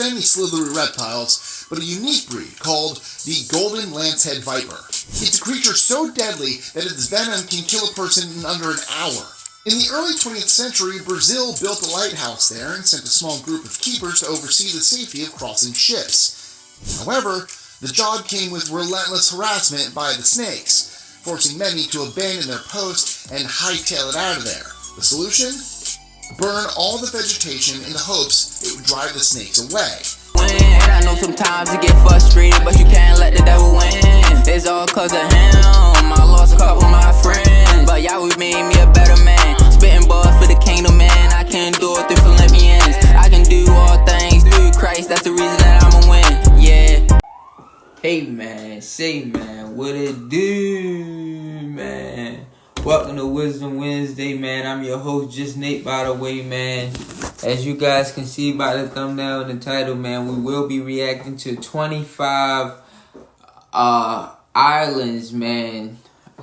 any slithery reptiles, but a unique breed called the golden lancehead viper. It's a creature so deadly that its venom can kill a person in under an hour. In the early 20th century, Brazil built a lighthouse there and sent a small group of keepers to oversee the safety of crossing ships. However, the job came with relentless harassment by the snakes, forcing many to abandon their post and hightail it out of there. The solution? Burn all the vegetation in the hopes it would drive the snakes away. I know sometimes you get frustrated, but you can't let the devil win. It's all cause of him. I lost a couple of my friends, but Yahweh made me a better man. Spitting bars for the kingdom, man. I can do it through Philippians. I can do all things through Christ. That's the reason that I'ma win. Yeah. Hey man, say man, what it do, man? Welcome to Wisdom Wednesday, man. I'm your host, Just Nate, by the way, man. As you guys can see by the thumbnail and the title, man, we will be reacting to 25 islands, man,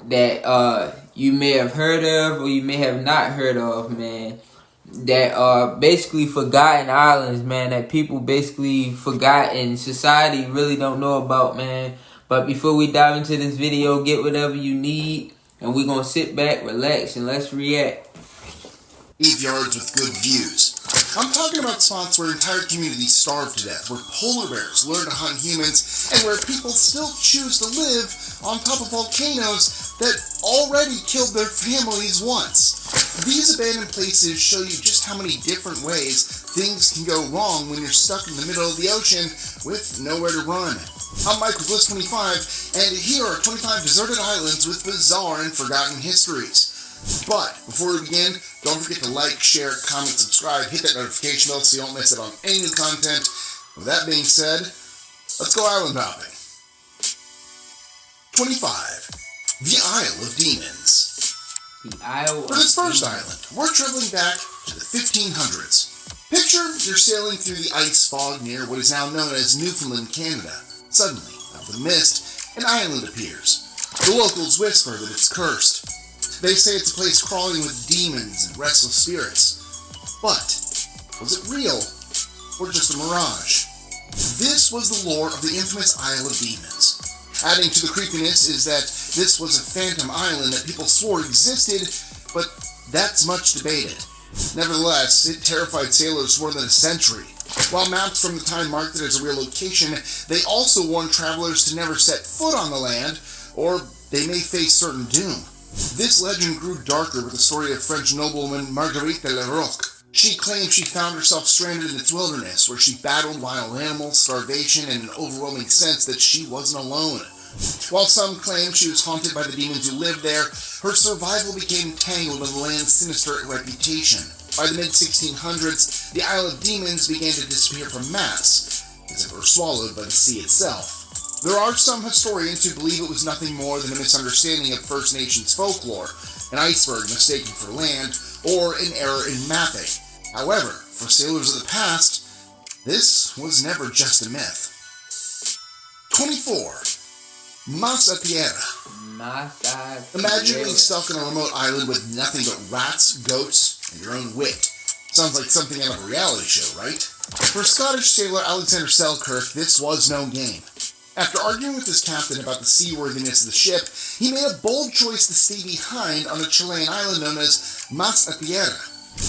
that you may have heard of or you may have not heard of, man, that are basically forgotten islands, man, that people basically forgot and society really don't know about, man. But before we dive into this video, get whatever you need, and we're going to sit back, relax, and let's react. Yards with good views. I'm talking about spots where entire communities starve to death, where polar bears learn to hunt humans, and where people still choose to live on top of volcanoes that already killed their families once. These abandoned places show you just how many different ways things can go wrong when you're stuck in the middle of the ocean with nowhere to run. I'm Mike with List 25, and here are 25 deserted islands with bizarre and forgotten histories. But before we begin, don't forget to like, share, comment, subscribe, hit that notification bell so you don't miss out on any new content. With that being said, let's go island hopping. 25. The Isle of Demons. The Isle For this first island, we're traveling back to the 1500s. Picture you're sailing through the ice fog near what is now known as Newfoundland, Canada. Suddenly, out of the mist, an island appears. The locals whisper that it's cursed. They say it's a place crawling with demons and restless spirits. But, was it real, or just a mirage? This was the lore of the infamous Isle of Demons. Adding to the creepiness is that this was a phantom island that people swore existed, but that's much debated. Nevertheless, it terrified sailors for more than a century. While maps from the time marked it as a real location, they also warned travelers to never set foot on the land, or they may face certain doom. This legend grew darker with the story of French noblewoman Marguerite de la Roque. She claimed she found herself stranded in its wilderness, where she battled wild animals, starvation, and an overwhelming sense that she wasn't alone. While some claimed she was haunted by the demons who lived there, her survival became tangled in the land's sinister reputation. By the mid-1600s, the Isle of Demons began to disappear from maps, as if it were swallowed by the sea itself. There are some historians who believe it was nothing more than a misunderstanding of First Nations folklore, an iceberg mistaken for land, or an error in mapping. However, for sailors of the past, this was never just a myth. 24. Masa Tierra. Imagine being stuck on a remote island with nothing but rats, goats, and your own wit. Sounds like something out of a reality show, right? For Scottish sailor Alexander Selkirk, this was no game. After arguing with his captain about the seaworthiness of the ship, he made a bold choice to stay behind on a Chilean island known as Masa Tierra.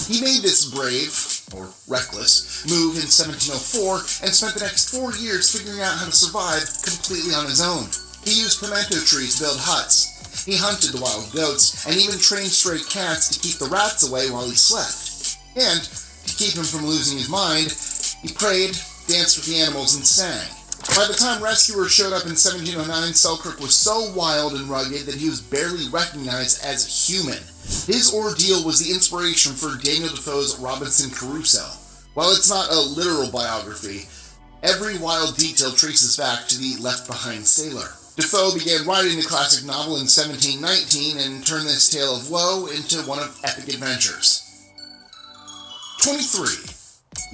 He made this brave, or reckless, move in 1704 and spent the next 4 years figuring out how to survive completely on his own. He used pimento trees to build huts. He hunted the wild goats and even trained stray cats to keep the rats away while he slept. And, to keep him from losing his mind, he prayed, danced with the animals, and sang. By the time rescuers showed up in 1709, Selkirk was so wild and rugged that he was barely recognized as a human. His ordeal was the inspiration for Daniel Defoe's Robinson Crusoe. While it's not a literal biography, every wild detail traces back to the left-behind sailor. Defoe began writing the classic novel in 1719 and turned this tale of woe into one of epic adventures. 23.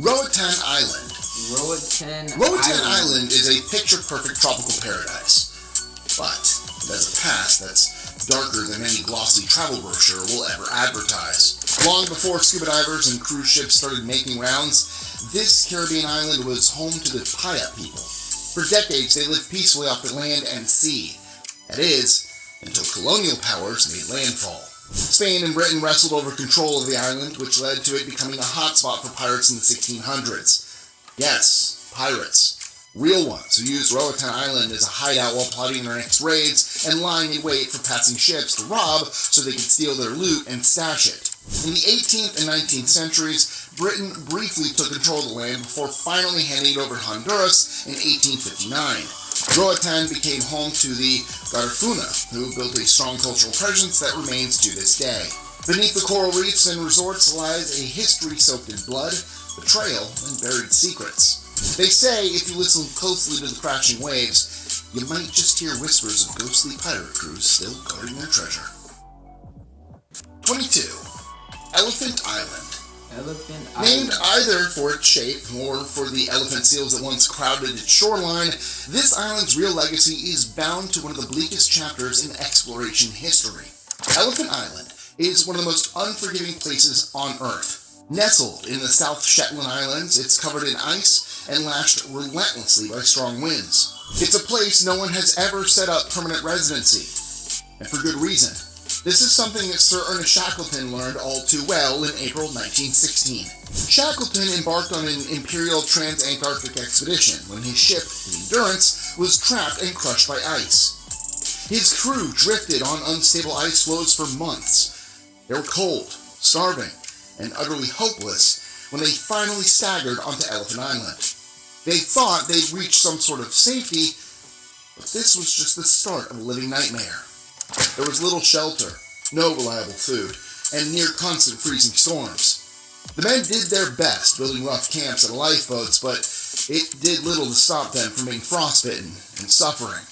Roatan Island. Roatan Island is a picture-perfect tropical paradise. But it has a past that's darker than any glossy travel brochure will ever advertise. Long before scuba divers and cruise ships started making rounds, this Caribbean island was home to the Paya people. For decades, they lived peacefully off the land and sea. That is, until colonial powers made landfall. Spain and Britain wrestled over control of the island, which led to it becoming a hotspot for pirates in the 1600s. Yes, pirates. Real ones who used Roatan Island as a hideout while plotting their next raids and lying in wait for passing ships to rob so they could steal their loot and stash it. In the 18th and 19th centuries, Britain briefly took control of the land before finally handing it over to Honduras in 1859. Roatan became home to the Garifuna, who built a strong cultural presence that remains to this day. Beneath the coral reefs and resorts lies a history soaked in blood, betrayal, and buried secrets. They say if you listen closely to the crashing waves, you might just hear whispers of ghostly pirate crews still guarding their treasure. 22. Elephant Island. Elephant Named Island. either for its shape or for the elephant seals that once crowded its shoreline, this island's real legacy is bound to one of the bleakest chapters in exploration history. Elephant Island is one of the most unforgiving places on Earth. Nestled in the South Shetland Islands, it's covered in ice and lashed relentlessly by strong winds. It's a place no one has ever set up permanent residency, and for good reason. This is something that Sir Ernest Shackleton learned all too well in April 1916. Shackleton embarked on an Imperial Trans-Antarctic expedition when his ship, the Endurance, was trapped and crushed by ice. His crew drifted on unstable ice floes for months. They were cold, starving, and utterly hopeless when they finally staggered onto Elephant Island. They thought they'd reached some sort of safety, but this was just the start of a living nightmare. There was little shelter, no reliable food, and near constant freezing storms. The men did their best building rough camps and lifeboats, but it did little to stop them from being frostbitten and suffering.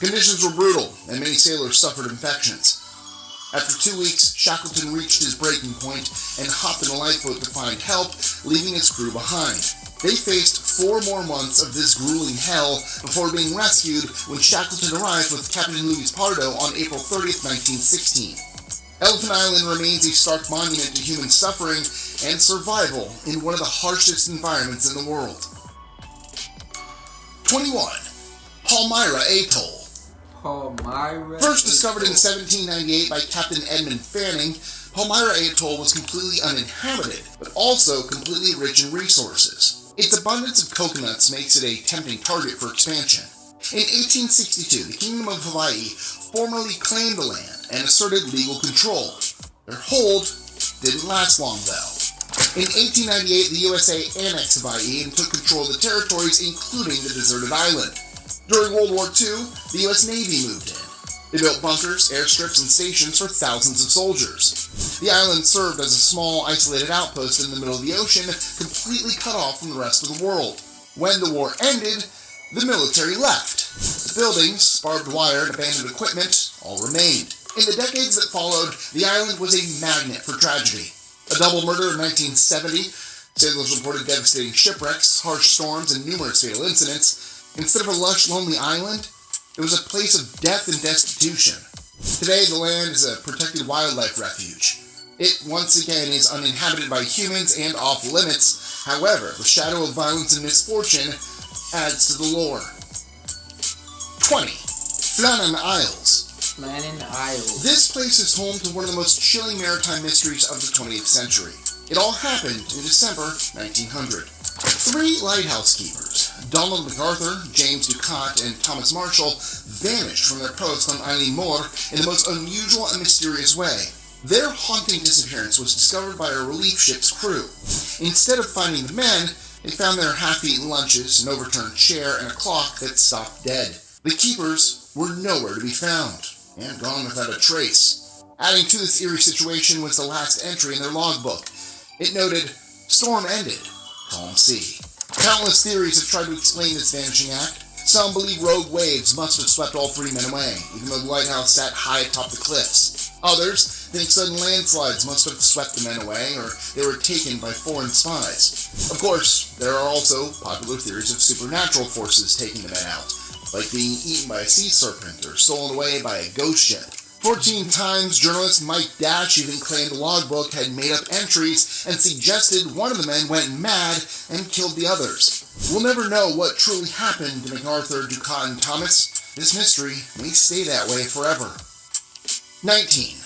Conditions were brutal, and many sailors suffered infections. After 2 weeks, Shackleton reached his breaking point and hopped in a lifeboat to find help, leaving his crew behind. They faced 4 more months of this grueling hell before being rescued when Shackleton arrived with Captain Luis Pardo on April 30th, 1916. Elephant Island remains a stark monument to human suffering and survival in one of the harshest environments in the world. 21. Palmyra Atoll. Palmyra. First discovered in 1798 by Captain Edmund Fanning, Palmyra Atoll was completely uninhabited, but also completely rich in resources. Its abundance of coconuts makes it a tempting target for expansion. In 1862, the Kingdom of Hawaii formally claimed the land and asserted legal control. Their hold didn't last long, though. In 1898, the USA annexed Hawaii and took control of the territories, including the deserted island. During World War II, the U.S. Navy moved in. They built bunkers, airstrips, and stations for thousands of soldiers. The island served as a small, isolated outpost in the middle of the ocean, completely cut off from the rest of the world. When the war ended, the military left. The buildings, barbed wire, and abandoned equipment all remained. In the decades that followed, the island was a magnet for tragedy. A double murder in 1970, sailors reported devastating shipwrecks, harsh storms, and numerous fatal incidents. Instead of a lush, lonely island, it was a place of death and destitution. Today, the land is a protected wildlife refuge. It, once again, is uninhabited by humans and off-limits. However, the shadow of violence and misfortune adds to the lore. 20. Flannan Isles. Flannan Isles. This place is home to one of the most chilling maritime mysteries of the 20th century. It all happened in December 1900. 3 lighthouse keepers, Donald MacArthur, James Ducat, and Thomas Marshall, vanished from their post on Isle Mor in the most unusual and mysterious way. Their haunting disappearance was discovered by a relief ship's crew. Instead of finding the men, they found their half-eaten lunches, an overturned chair, and a clock that stopped dead. The keepers were nowhere to be found, and gone without a trace. Adding to this eerie situation was the last entry in their logbook. It noted, "Storm ended. Calm sea." Countless theories have tried to explain this vanishing act. Some believe rogue waves must have swept all 3 men away, even though the lighthouse sat high atop the cliffs. Others think sudden landslides must have swept the men away, or they were taken by foreign spies. Of course, there are also popular theories of supernatural forces taking the men out, like being eaten by a sea serpent or stolen away by a ghost ship. 14 Times journalist Mike Dash even claimed the logbook had made up entries and suggested one of the men went mad and killed the others. We'll never know what truly happened to MacArthur, Ducat, and Thomas. This mystery may stay that way forever. 19.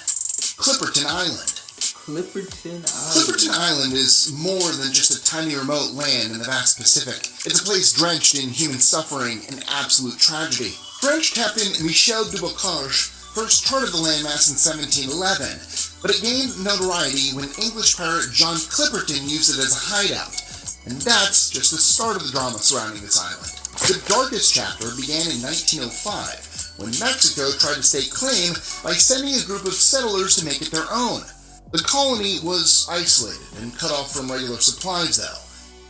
Clipperton Island. Clipperton Island is more than just a tiny remote land in the vast Pacific. It's a place drenched in human suffering and absolute tragedy. French Captain Michel de Bocage first charted the landmass in 1711, but it gained notoriety when English pirate John Clipperton used it as a hideout. And that's just the start of the drama surrounding this island. The darkest chapter began in 1905, when Mexico tried to stake claim by sending a group of settlers to make it their own. The colony was isolated and cut off from regular supplies, though,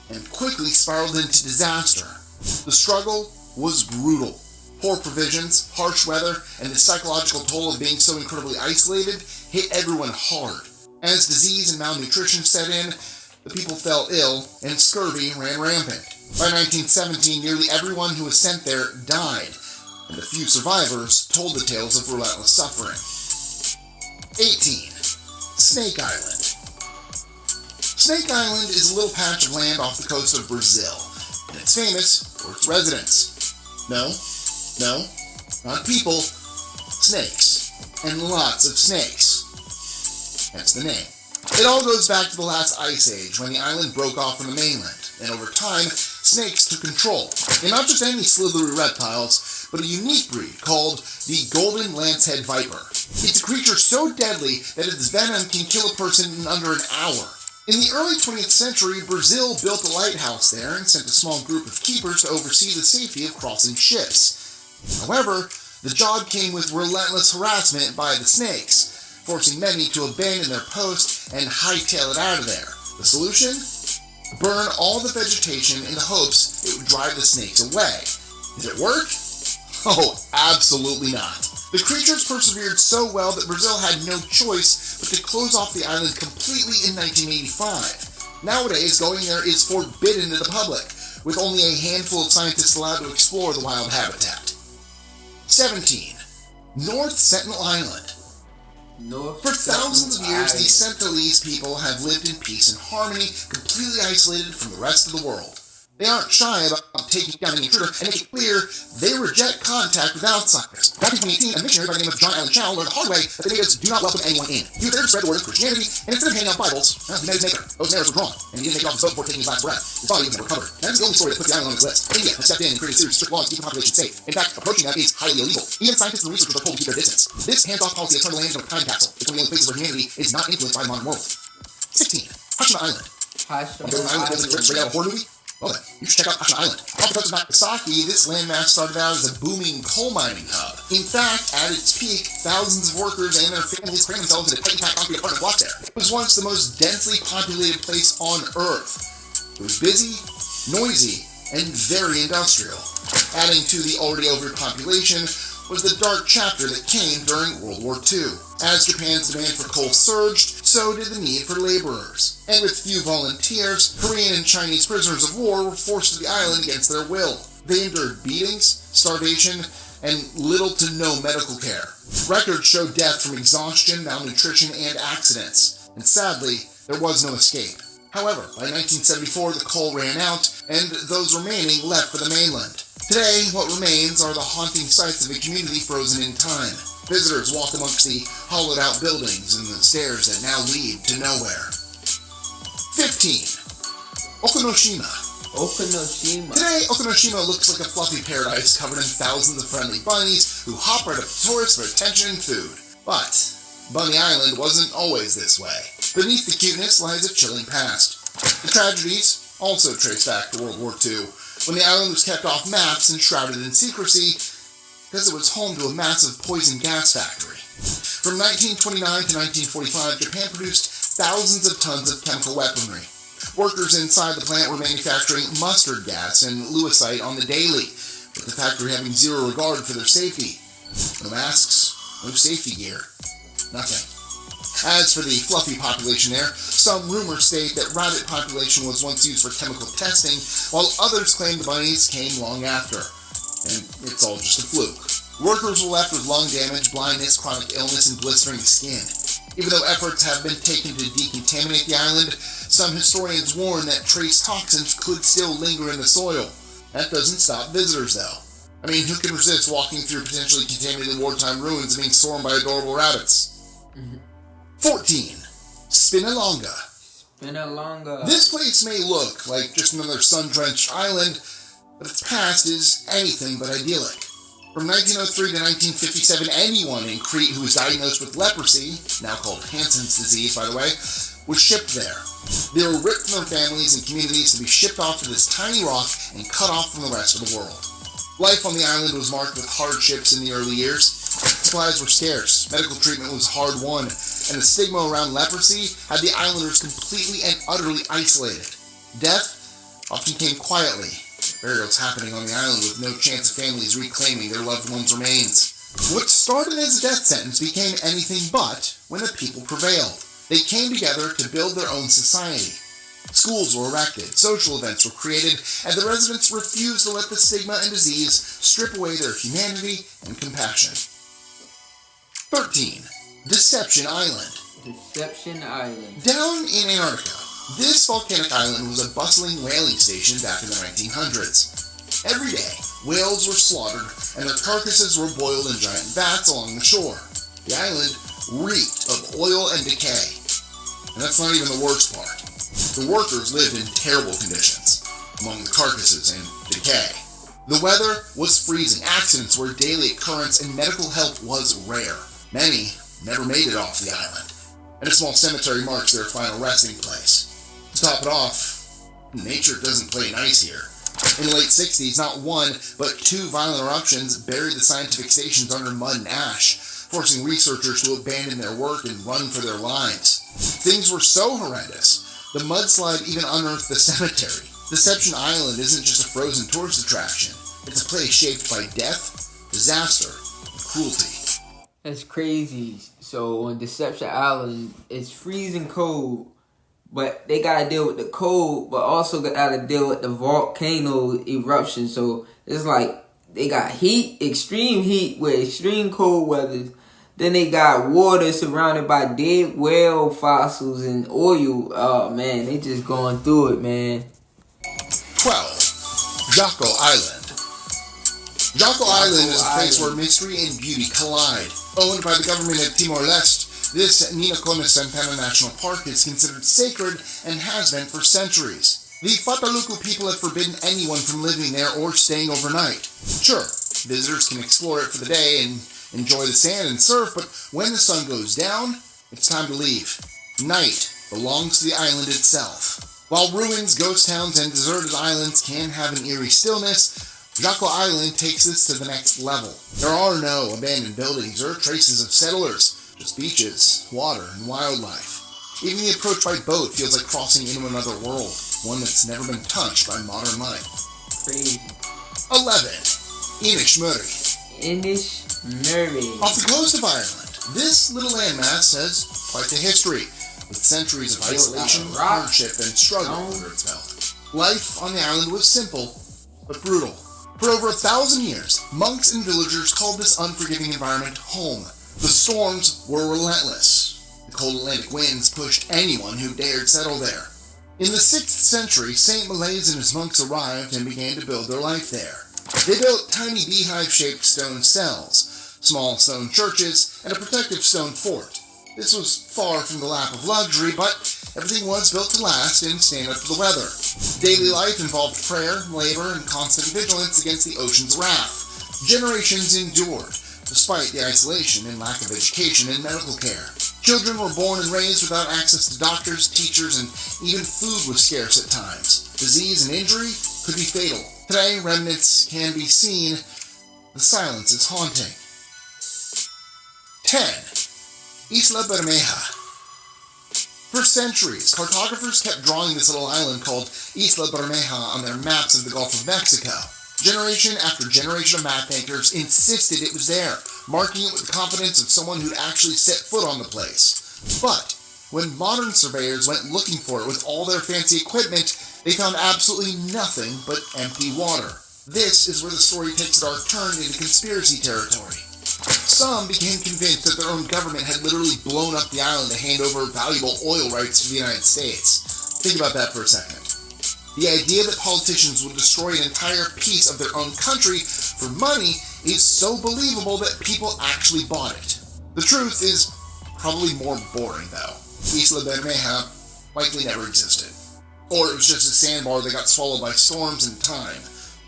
and quickly spiraled into disaster. The struggle was brutal. Poor provisions, harsh weather, and the psychological toll of being so incredibly isolated hit everyone hard. As disease and malnutrition set in, the people fell ill, and scurvy ran rampant. By 1917, nearly everyone who was sent there died, and the few survivors told the tales of relentless suffering. 18. Snake Island. Snake Island is a little patch of land off the coast of Brazil, and it's famous for its residents. No, not people, snakes, and lots of snakes. Hence the name. It all goes back to the last ice age, when the island broke off from the mainland, and over time, snakes took control. And not just any slithery reptiles, but a unique breed called the golden lancehead viper. It's a creature so deadly that its venom can kill a person in under an hour. In the early 20th century, Brazil built a lighthouse there and sent a small group of keepers to oversee the safety of crossing ships. However, the job came with relentless harassment by the snakes, forcing many to abandon their post and hightail it out of there. The solution? Burn all the vegetation in the hopes it would drive the snakes away. Did it work? Oh, absolutely not. The creatures persevered so well that Brazil had no choice but to close off the island completely in 1985. Nowadays, going there is forbidden to the public, with only a handful of scientists allowed to explore the wild habitat. 17. North Sentinel Island. For thousands of years, the Sentinelese people have lived in peace and harmony, completely isolated from the rest of the world. They aren't shy about taking down an intruder and make it clear they reject contact with outsiders. Back in 2018, a missionary by the name of John Allen Chow learned the hard way that the natives do not welcome anyone in. He was there to spread the word of Christianity, and instead of handing out Bibles, he met his maker. Those narratives were drawn, and he didn't make it off his boat before taking his last breath. His body was never recovered. That is the only story that puts the island on his list. India has stepped in and created a series of strict laws to keep the population safe. In fact, approaching that is highly illegal. Even scientists and researchers are told to keep their distance. This hands-off policy has turned the land into a time capsule. It's one of the only places where humanity is not influenced by the modern world. 16. Hashima Island. Straight out of a horror movie? Well then, you should check out Hashima Island. Off the coast of Nagasaki, this landmass started out as a booming coal mining hub. In fact, at its peak, thousands of workers and their families crammed themselves into tight-packed concrete apartment blocks there. It was once the most densely populated place on Earth. It was busy, noisy, and very industrial. Adding to the already overpopulation was the dark chapter that came during World War II. As Japan's demand for coal surged, so did the need for laborers. And with few volunteers, Korean and Chinese prisoners of war were forced to the island against their will. They endured beatings, starvation, and little to no medical care. Records show death from exhaustion, malnutrition, and accidents. And sadly, there was no escape. However, by 1974, the coal ran out, and those remaining left for the mainland. Today, what remains are the haunting sights of a community frozen in time. Visitors walk amongst the hollowed-out buildings and the stairs that now lead to nowhere. 15. Okinoshima. Today, Okinoshima looks like a fluffy paradise covered in thousands of friendly bunnies who hop right up to tourists for attention and food. But Bunny Island wasn't always this way. Beneath the cuteness lies a chilling past. The tragedies also trace back to World War II, when the island was kept off maps and shrouded in secrecy because it was home to a massive poison gas factory. From 1929 to 1945, Japan produced thousands of tons of chemical weaponry. Workers inside the plant were manufacturing mustard gas and lewisite on the daily, with the factory having zero regard for their safety. No masks, no safety gear, nothing. As for the fluffy population there, some rumors state that rabbit population was once used for chemical testing, while others claim the bunnies came long after. And it's all just a fluke. Workers were left with lung damage, blindness, chronic illness, and blistering skin. Even though efforts have been taken to decontaminate the island, some historians warn that trace toxins could still linger in the soil. That doesn't stop visitors, though. I mean, who can resist walking through potentially contaminated wartime ruins and being stormed by adorable rabbits? 14. Spinalonga. Spinalonga. This place may look like just another sun-drenched island, but its past is anything but idyllic. From 1903 to 1957, anyone in Crete who was diagnosed with leprosy, now called Hansen's disease, by the way, was shipped there. They were ripped from their families and communities to be shipped off to this tiny rock and cut off from the rest of the world. Life on the island was marked with hardships in the early years. Supplies were scarce, medical treatment was hard-won, and the stigma around leprosy had the islanders completely and utterly isolated. Death often came quietly. Burials happening on the island with no chance of families reclaiming their loved ones' remains. What started as a death sentence became anything but when the people prevailed. They came together to build their own society. Schools were erected, social events were created, and the residents refused to let the stigma and disease strip away their humanity and compassion. 13. Deception Island. Deception Island. Down in Antarctica, this volcanic island was a bustling whaling station back in the 1900s. Every day, whales were slaughtered and their carcasses were boiled in giant vats along the shore. The island reeked of oil and decay. And that's not even the worst part. The workers lived in terrible conditions among the carcasses and decay. The weather was freezing, accidents were a daily occurrence, and medical help was rare. Many never made it off the island, and a small cemetery marks their final resting place. To top it off, nature doesn't play nice here. In the late 60s, not one, but two violent eruptions buried the scientific stations under mud and ash, forcing researchers to abandon their work and run for their lives. Things were so horrendous, the mudslide even unearthed the cemetery. Deception Island isn't just a frozen tourist attraction. It's a place shaped by death, disaster, and cruelty. That's crazy. So on Deception Island, it's freezing cold, but they gotta deal with the cold, but also gotta deal with the volcano eruption. So it's like they got heat, extreme heat with extreme cold weather. Then they got water surrounded by dead whale fossils and oil. Oh man, they just going through it, man. 12. Jaco Island. Jaco Island is a place where mystery and beauty collide. Owned by the government of Timor-Leste, this Ninakono Santana National Park is considered sacred and has been for centuries. The Fataluku people have forbidden anyone from living there or staying overnight. Sure, visitors can explore it for the day and enjoy the sand and surf, but when the sun goes down, it's time to leave. Night belongs to the island itself. While ruins, ghost towns, and deserted islands can have an eerie stillness, Jaco Island takes this to the next level. There are no abandoned buildings or traces of settlers, just beaches, water, and wildlife. Even the approach by boat feels like crossing into another world, one that's never been touched by modern life. Crazy. 11. Inishmurray. Inishmurray. Off the coast of Ireland, this little landmass has quite the history, with centuries of isolation, hardship, and struggle under its belt. Life on the island was simple, but brutal. For over 1,000 years, monks and villagers called this unforgiving environment home. The storms were relentless. The cold Atlantic winds pushed anyone who dared settle there. In the 6th century, Saint Blaise and his monks arrived and began to build their life there. They built tiny beehive-shaped stone cells, small stone churches, and a protective stone fort. This was far from the lap of luxury, but everything was built to last and stand up to the weather. Daily life involved prayer, labor, and constant vigilance against the ocean's wrath. Generations endured, despite the isolation and lack of education and medical care. Children were born and raised without access to doctors, teachers, and even food was scarce at times. Disease and injury could be fatal. Today, remnants can be seen. The silence is haunting. 10. Isla Bermeja. For centuries, cartographers kept drawing this little island called Isla Bermeja on their maps of the Gulf of Mexico. Generation after generation of map makers insisted it was there, marking it with the confidence of someone who'd actually set foot on the place. But when modern surveyors went looking for it with all their fancy equipment, they found absolutely nothing but empty water. This is where the story takes a dark turn into conspiracy territory. Some became convinced that their own government had literally blown up the island to hand over valuable oil rights to the United States. Think about that for a second. The idea that politicians would destroy an entire piece of their own country for money is so believable that people actually bought it. The truth is probably more boring, though. Isla Bermeja likely never existed. Or it was just a sandbar that got swallowed by storms and time.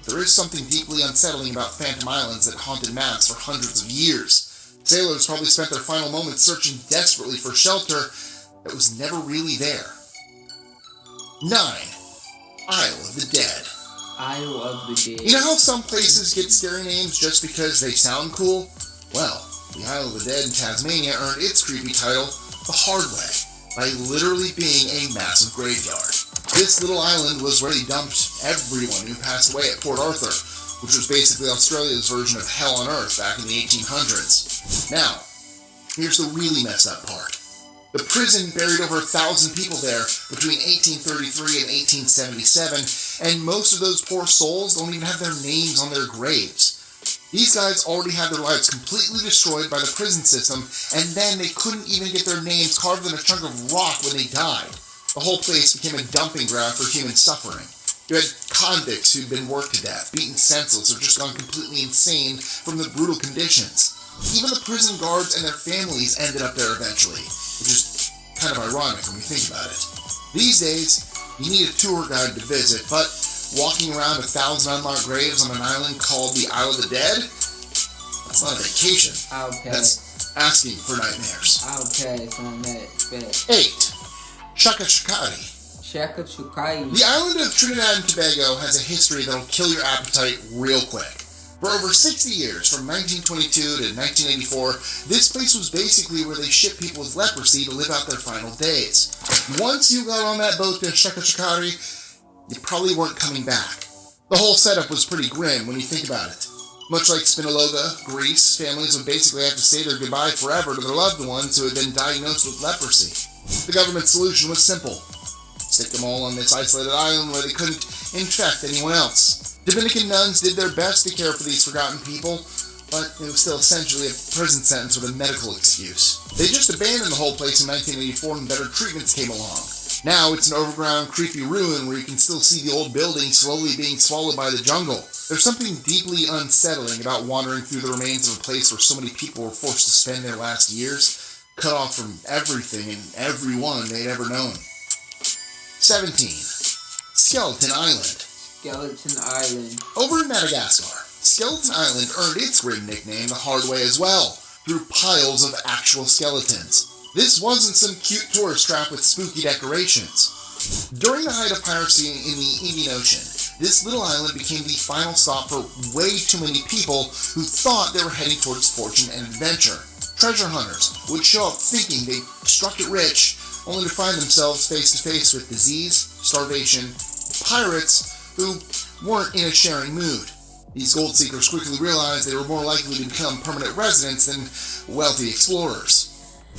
There is something deeply unsettling about phantom islands that haunted maps for hundreds of years. Sailors probably spent their final moments searching desperately for shelter that was never really there. 9. Isle of the Dead. Isle of the Dead. You know how some places get scary names just because they sound cool? Well, the Isle of the Dead in Tasmania earned its creepy title the hard way, by literally being a massive graveyard. This little island was where they dumped everyone who passed away at Port Arthur, which was basically Australia's version of Hell on Earth back in the 1800s. Now, here's the really messed up part. The prison buried over 1,000 people there between 1833 and 1877, and most of those poor souls don't even have their names on their graves. These guys already had their lives completely destroyed by the prison system, and then they couldn't even get their names carved in a chunk of rock when they died. The whole place became a dumping ground for human suffering. You had convicts who'd been worked to death, beaten senseless, or just gone completely insane from the brutal conditions. Even the prison guards and their families ended up there eventually, which is kind of ironic when you think about it. These days, you need a tour guide to visit, but walking around 1,000 unmarked graves on an island called the Isle of the Dead? That's not a vacation. Okay. That's asking for nightmares. Okay, on that. 8. Chakachukari. Chakachukari. The island of Trinidad and Tobago has a history that'll kill your appetite real quick. For over 60 years, from 1922 to 1984, this place was basically where they shipped people with leprosy to live out their final days. Once you got on that boat to Chakachukari, you probably weren't coming back. The whole setup was pretty grim when you think about it. Much like Spinalonga, Greece, families would basically have to say their goodbye forever to their loved ones who had been diagnosed with leprosy. The government solution was simple. Stick them all on this isolated island where they couldn't infect anyone else. Dominican nuns did their best to care for these forgotten people, but it was still essentially a prison sentence with a medical excuse. They just abandoned the whole place in 1984 and better treatments came along. Now it's an overground, creepy ruin where you can still see the old building slowly being swallowed by the jungle. There's something deeply unsettling about wandering through the remains of a place where so many people were forced to spend their last years, cut off from everything and everyone they'd ever known. 17. Skeleton Island. Skeleton Island. Over in Madagascar, Skeleton Island earned its grim nickname the hard way as well, through piles of actual skeletons. This wasn't some cute tourist trap with spooky decorations. During the height of piracy in the Indian Ocean, this little island became the final stop for way too many people who thought they were heading towards fortune and adventure. Treasure hunters would show up thinking they struck it rich, only to find themselves face to face with disease, starvation, and pirates who weren't in a sharing mood. These gold seekers quickly realized they were more likely to become permanent residents than wealthy explorers.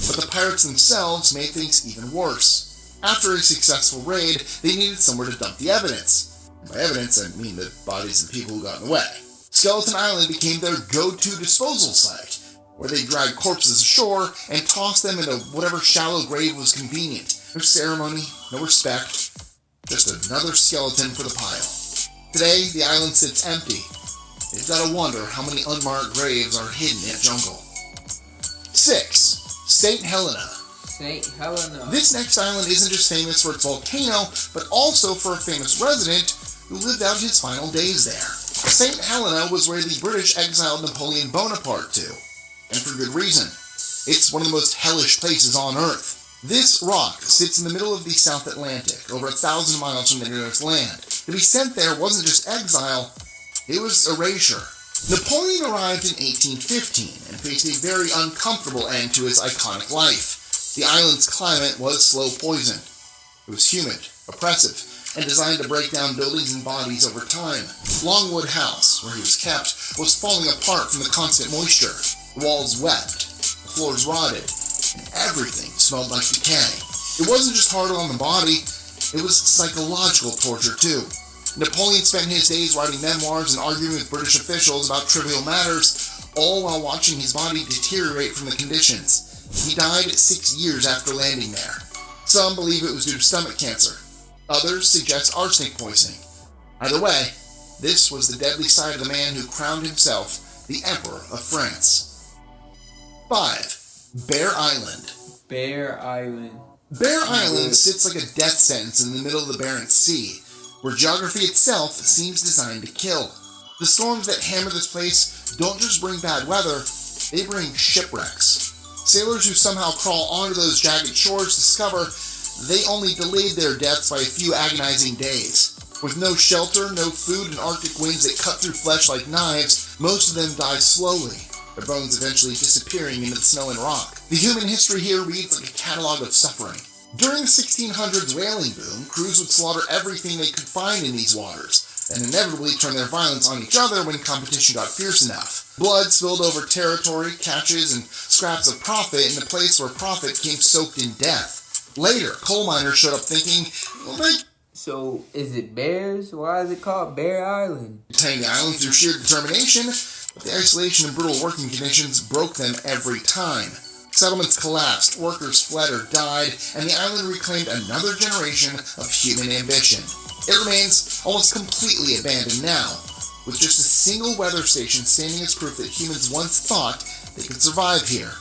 But the pirates themselves made things even worse. After a successful raid, they needed somewhere to dump the evidence. And by evidence, I mean the bodies of people who got in the way. Skeleton Island became their go-to disposal site, where they dragged corpses ashore and tossed them into whatever shallow grave was convenient. No ceremony, no respect, just another skeleton for the pile. Today, the island sits empty. You've got to wonder how many unmarked graves are hidden in the jungle. 6. St. Helena. St. Helena. This next island isn't just famous for its volcano, but also for a famous resident who lived out his final days there. St. Helena was where the British exiled Napoleon Bonaparte to, and for good reason. It's one of the most hellish places on Earth. This rock sits in the middle of the South Atlantic, over 1,000 miles from the nearest land. To be sent there wasn't just exile, it was erasure. Napoleon arrived in 1815 and faced a very uncomfortable end to his iconic life. The island's climate was slow poison. It was humid, oppressive, and designed to break down buildings and bodies over time. Longwood House, where he was kept, was falling apart from the constant moisture. The walls wept, the floors rotted, and everything smelled like decay. It wasn't just hard on the body, it was psychological torture too. Napoleon spent his days writing memoirs and arguing with British officials about trivial matters, all while watching his body deteriorate from the conditions. He died 6 years after landing there. Some believe it was due to stomach cancer. Others suggest arsenic poisoning. Either way, this was the deadly side of the man who crowned himself the Emperor of France. 5. Bear Island. Bear Island. Bear Island sits like a death sentence in the middle of the Barents Sea, where geography itself seems designed to kill. The storms that hammer this place don't just bring bad weather, they bring shipwrecks. Sailors who somehow crawl onto those jagged shores discover they only delayed their deaths by a few agonizing days. With no shelter, no food, and Arctic winds that cut through flesh like knives, most of them die slowly, their bones eventually disappearing into the snow and rock. The human history here reads like a catalog of suffering. During the 1600s whaling boom, crews would slaughter everything they could find in these waters, and inevitably turn their violence on each other when competition got fierce enough. Blood spilled over territory, catches, and scraps of profit in a place where profit came soaked in death. Later, coal miners showed up thinking, So, is it bears? Why is it called Bear Island? Retaining the island through sheer determination, but the isolation and brutal working conditions broke them every time. Settlements collapsed, workers fled or died, and the island reclaimed another generation of human ambition. It remains almost completely abandoned now, with just a single weather station standing as proof that humans once thought they could survive here.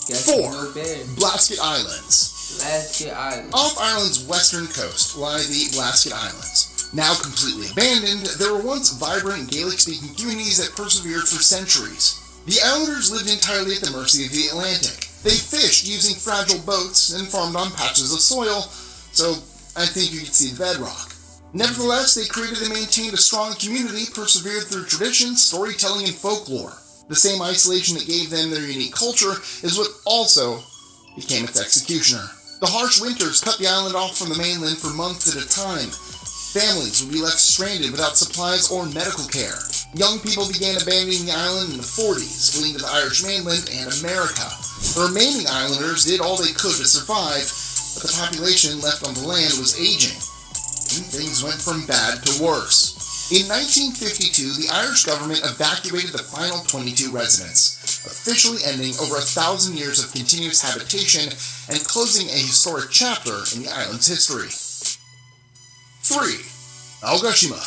4. Blasket Islands. Blasket Island. Off Ireland's western coast lie the Blasket Islands. Now completely abandoned, there were once vibrant Gaelic-speaking communities that persevered for centuries. The islanders lived entirely at the mercy of the Atlantic. They fished using fragile boats and farmed on patches of soil, so I think you could see the bedrock. Nevertheless, they created and maintained a strong community, persevered through tradition, storytelling, and folklore. The same isolation that gave them their unique culture is what also became its executioner. The harsh winters cut the island off from the mainland for months at a time. Families would be left stranded without supplies or medical care. Young people began abandoning the island in the 40s, fleeing to the Irish mainland and America. The remaining islanders did all they could to survive, but the population left on the land was aging, and things went from bad to worse. In 1952, the Irish government evacuated the final 22 residents, officially ending over 1,000 years of continuous habitation and closing a historic chapter in the island's history. 3. Aogashima.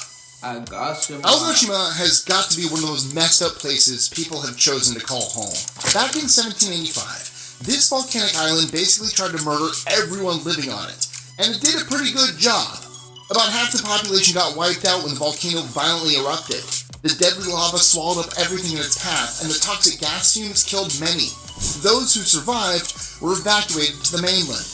Aogashima has got to be one of those messed up places people have chosen to call home. Back in 1785, this volcanic island basically tried to murder everyone living on it, and it did a pretty good job. About half the population got wiped out when the volcano violently erupted. The deadly lava swallowed up everything in its path, and the toxic gas fumes killed many. Those who survived were evacuated to the mainland.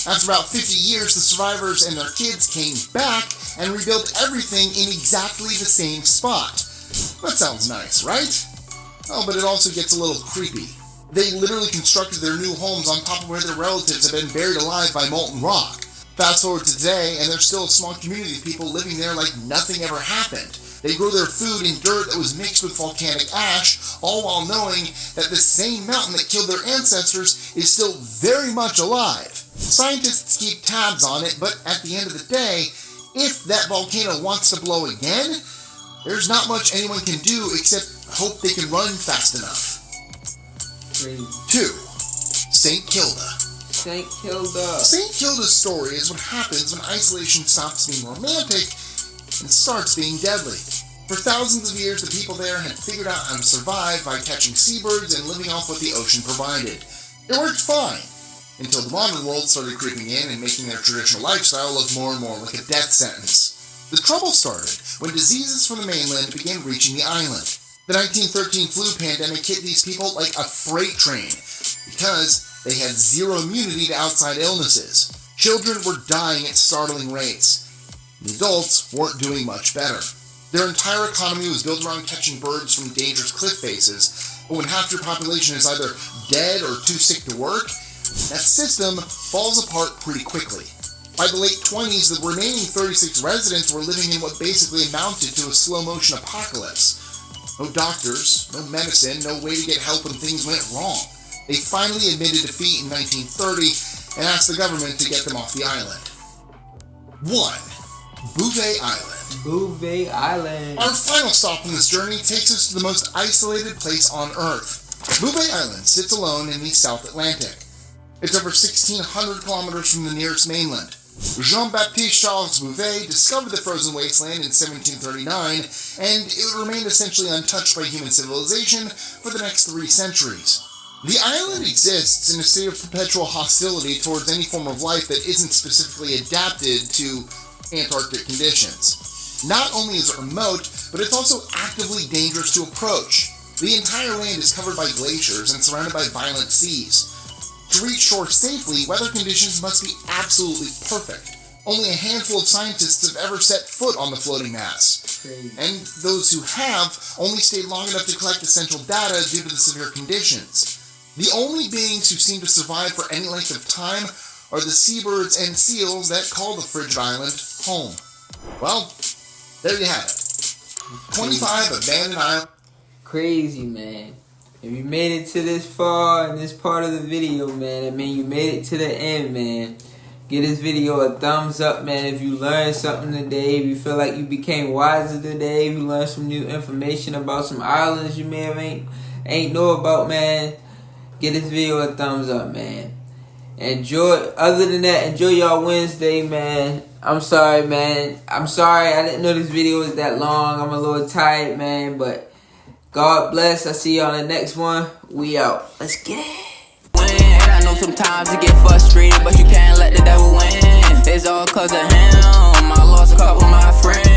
After about 50 years, the survivors and their kids came back and rebuilt everything in exactly the same spot. That sounds nice, right? Oh, but it also gets a little creepy. They literally constructed their new homes on top of where their relatives had been buried alive by molten rock. Fast forward to today, and there's still a small community of people living there like nothing ever happened. They grow their food in dirt that was mixed with volcanic ash, all while knowing that the same mountain that killed their ancestors is still very much alive. Scientists keep tabs on it, but at the end of the day, if that volcano wants to blow again, there's not much anyone can do except hope they can run fast enough. 2. St. Kilda. St. Kilda. St. Kilda's story is what happens when isolation stops being romantic and starts being deadly. For thousands of years, the people there had figured out how to survive by catching seabirds and living off what the ocean provided. It worked fine, until the modern world started creeping in and making their traditional lifestyle look more and more like a death sentence. The trouble started when diseases from the mainland began reaching the island. The 1913 flu pandemic hit these people like a freight train, because they had zero immunity to outside illnesses. Children were dying at startling rates. The adults weren't doing much better. Their entire economy was built around catching birds from dangerous cliff faces, but when half your population is either dead or too sick to work, that system falls apart pretty quickly. By the late 20s, the remaining 36 residents were living in what basically amounted to a slow-motion apocalypse. No doctors, no medicine, no way to get help when things went wrong. They finally admitted defeat in 1930 and asked the government to get them off the island. 1. Bouvet Island. Bouvet Island. Our final stop on this journey takes us to the most isolated place on Earth. Bouvet Island sits alone in the South Atlantic. It's over 1,600 kilometers from the nearest mainland. Jean-Baptiste Charles Bouvet discovered the frozen wasteland in 1739, and it remained essentially untouched by human civilization for the next 3 centuries. The island exists in a state of perpetual hostility towards any form of life that isn't specifically adapted to Antarctic conditions. Not only is it remote, but it's also actively dangerous to approach. The entire land is covered by glaciers and surrounded by violent seas. To reach shore safely, weather conditions must be absolutely perfect. Only a handful of scientists have ever set foot on the floating mass. Crazy. And those who have only stayed long enough to collect essential data due to the severe conditions. The only beings who seem to survive for any length of time are the seabirds and seals that call the frigid island home. Well, there you have it. 25 abandoned islands. Crazy, man. If you made it to this far in this part of the video, man, I mean, you made it to the end, man. Give this video a thumbs up, man. If you learned something today, if you feel like you became wiser today, if you learned some new information about some islands you may have ain't know about, man, give this video a thumbs up, man. Enjoy. Other than that, enjoy y'all Wednesday, man. I'm sorry, man. I'm sorry. I didn't know this video was that long. I'm a little tired, man. But God bless. I see y'all in the next one. We out. Let's get it. I know sometimes you get frustrated, but you can't let the devil win. It's all cause of him. I lost a couple of my friends.